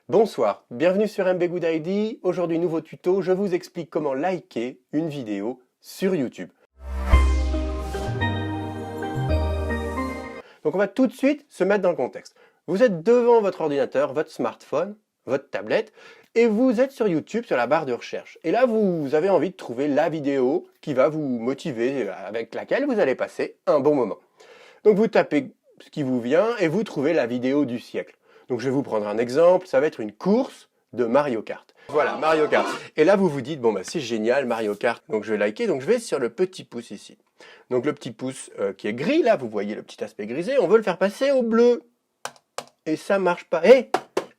Bonsoir, bienvenue sur MBGoodID. Aujourd'hui, nouveau tuto, je vous explique comment liker une vidéo sur YouTube. Donc on va tout de suite se mettre dans le contexte. Vous êtes devant votre ordinateur, votre smartphone, votre tablette, et vous êtes sur YouTube, sur la barre de recherche. Et là, vous avez envie de trouver la vidéo qui va vous motiver, avec laquelle vous allez passer un bon moment. Donc vous tapez ce qui vous vient et vous trouvez la vidéo du siècle. Donc je vais vous prendre un exemple, ça va être une course de Mario Kart. Voilà, Mario Kart. Et là vous vous dites, bon bah c'est génial, Mario Kart, donc je vais liker, donc je vais sur le petit pouce ici. Donc le petit pouce qui est gris là, vous voyez le petit aspect grisé, on veut le faire passer au bleu. Et ça marche pas.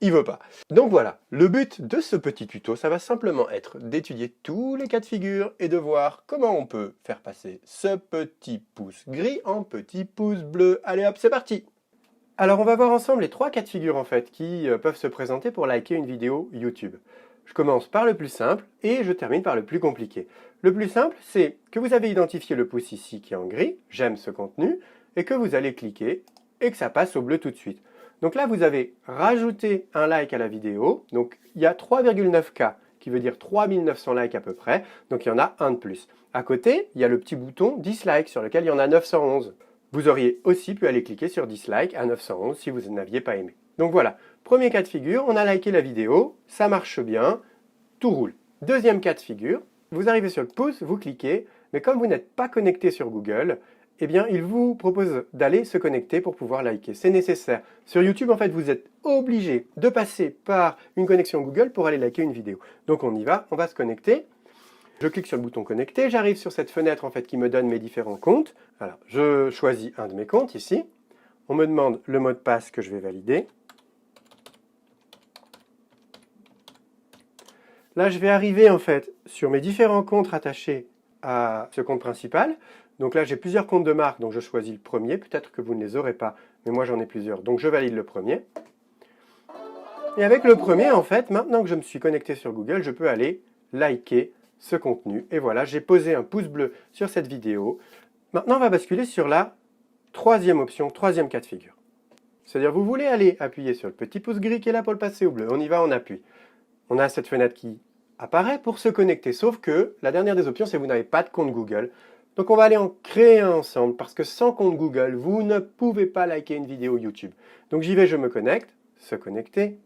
Il veut pas. Donc voilà, le but de ce petit tuto, ça va simplement être d'étudier tous les cas de figure et de voir comment on peut faire passer ce petit pouce gris en petit pouce bleu. Allez hop, c'est parti! Alors on va voir ensemble les trois cas de figure en fait qui peuvent se présenter pour liker une vidéo YouTube. Je commence par le plus simple et je termine par le plus compliqué. Le plus simple, c'est que vous avez identifié le pouce ici qui est en gris, j'aime ce contenu, et que vous allez cliquer et que ça passe au bleu tout de suite. Donc là, vous avez rajouté un like à la vidéo, donc il y a 3,9K, qui veut dire 3900 likes à peu près, donc il y en a un de plus. À côté, il y a le petit bouton dislike sur lequel il y en a 911. Vous auriez aussi pu aller cliquer sur dislike à 911 si vous n'aviez pas aimé. Donc voilà, premier cas de figure, on a liké la vidéo, ça marche bien, tout roule. Deuxième cas de figure, vous arrivez sur le pouce, vous cliquez, mais comme vous n'êtes pas connecté sur Google, eh bien, il vous propose d'aller se connecter pour pouvoir liker. C'est nécessaire. Sur YouTube, en fait, vous êtes obligé de passer par une connexion Google pour aller liker une vidéo. Donc on y va, on va se connecter. Je clique sur le bouton connecter, j'arrive sur cette fenêtre en fait qui me donne mes différents comptes. Alors, je choisis un de mes comptes ici. On me demande le mot de passe que je vais valider. Là, je vais arriver en fait sur mes différents comptes rattachés à ce compte principal. Donc là, j'ai plusieurs comptes de marque, donc je choisis le premier. Peut-être que vous ne les aurez pas, mais moi j'en ai plusieurs. Donc je valide le premier. Et avec le premier, en fait, maintenant que je me suis connecté sur Google, je peux aller liker ce contenu. Et voilà, j'ai posé un pouce bleu sur cette vidéo. Maintenant, on va basculer sur la troisième option, troisième cas de figure. C'est-à-dire, vous voulez aller appuyer sur le petit pouce gris qui est là pour le passer au bleu. On y va, on appuie. On a cette fenêtre qui apparaît pour se connecter. Sauf que la dernière des options, c'est que vous n'avez pas de compte Google. Donc on va aller en créer un ensemble parce que sans compte Google, vous ne pouvez pas liker une vidéo YouTube. Donc j'y vais, je me connecte, se connecter.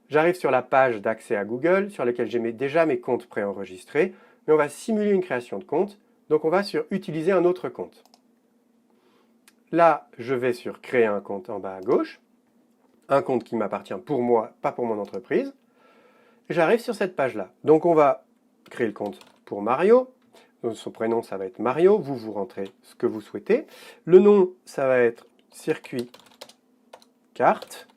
J'arrive sur la page d'accès à Google sur laquelle j'ai déjà mes comptes préenregistrés. Mais on va simuler une création de compte. Donc on va sur utiliser un autre compte. Là, je vais sur créer un compte en bas à gauche. Un compte qui m'appartient pour moi, pas pour mon entreprise. J'arrive sur cette page-là. Donc on va créer le compte pour Mario. Donc son prénom, ça va être Mario. Vous rentrez ce que vous souhaitez. Le nom, ça va être circuit carte.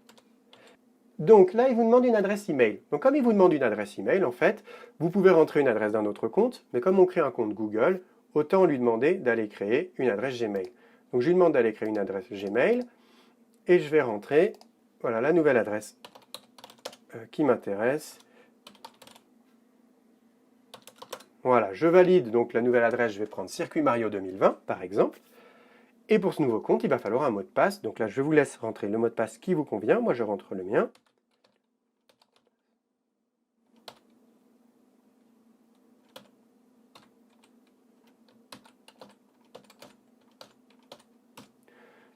Donc là, il vous demande une adresse email. Donc comme il vous demande une adresse email, en fait, vous pouvez rentrer une adresse d'un autre compte. Mais comme on crée un compte Google, autant lui demander d'aller créer une adresse Gmail. Donc je lui demande d'aller créer une adresse Gmail. Et je vais rentrer, voilà, la nouvelle adresse qui m'intéresse. Voilà, je valide donc la nouvelle adresse, je vais prendre Circuit Mario 2020 par exemple. Et pour ce nouveau compte, il va falloir un mot de passe. Donc là, je vous laisse rentrer le mot de passe qui vous convient. Moi, je rentre le mien.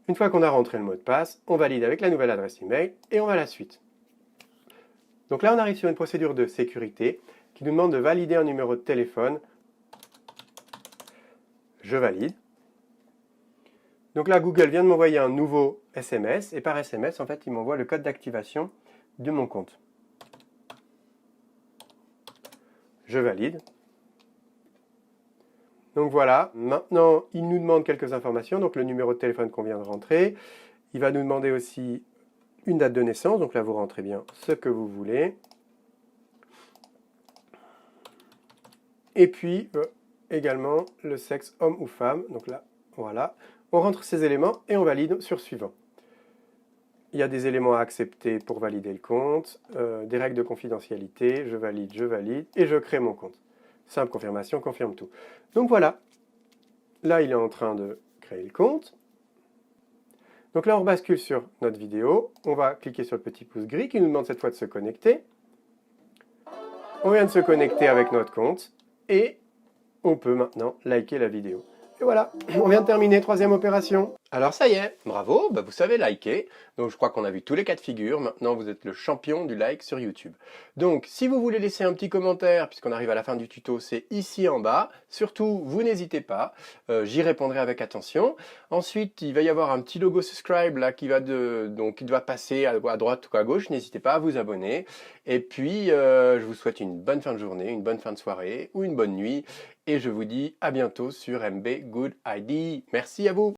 Une fois qu'on a rentré le mot de passe, on valide avec la nouvelle adresse email et on va à la suite. Donc là, on arrive sur une procédure de sécurité qui nous demande de valider un numéro de téléphone. Je valide. Donc là, Google vient de m'envoyer un nouveau SMS, et par SMS, en fait, il m'envoie le code d'activation de mon compte. Je valide. Donc voilà, maintenant, il nous demande quelques informations, donc le numéro de téléphone qu'on vient de rentrer. Il va nous demander aussi une date de naissance, donc là, vous rentrez bien ce que vous voulez. Et puis, également, le sexe homme ou femme, donc là, voilà. On rentre ces éléments et on valide sur suivant. Il y a des éléments à accepter pour valider le compte, des règles de confidentialité, je valide, et je crée mon compte. Simple confirmation, confirme tout. Donc voilà, là il est en train de créer le compte. Donc là, on bascule sur notre vidéo. On va cliquer sur le petit pouce gris qui nous demande cette fois de se connecter. On vient de se connecter avec notre compte et on peut maintenant liker la vidéo. Et voilà, on vient de terminer, troisième opération. Alors ça y est, bravo, vous savez liker. Donc je crois qu'on a vu tous les cas de figure. Maintenant, vous êtes le champion du like sur YouTube. Donc, si vous voulez laisser un petit commentaire, puisqu'on arrive à la fin du tuto, c'est ici en bas. Surtout, vous n'hésitez pas. J'y répondrai avec attention. Ensuite, il va y avoir un petit logo subscribe là qui doit passer à droite ou à gauche. N'hésitez pas à vous abonner. Et puis, je vous souhaite une bonne fin de journée, une bonne fin de soirée ou une bonne nuit. Et je vous dis à bientôt sur MB Good ID. Merci à vous.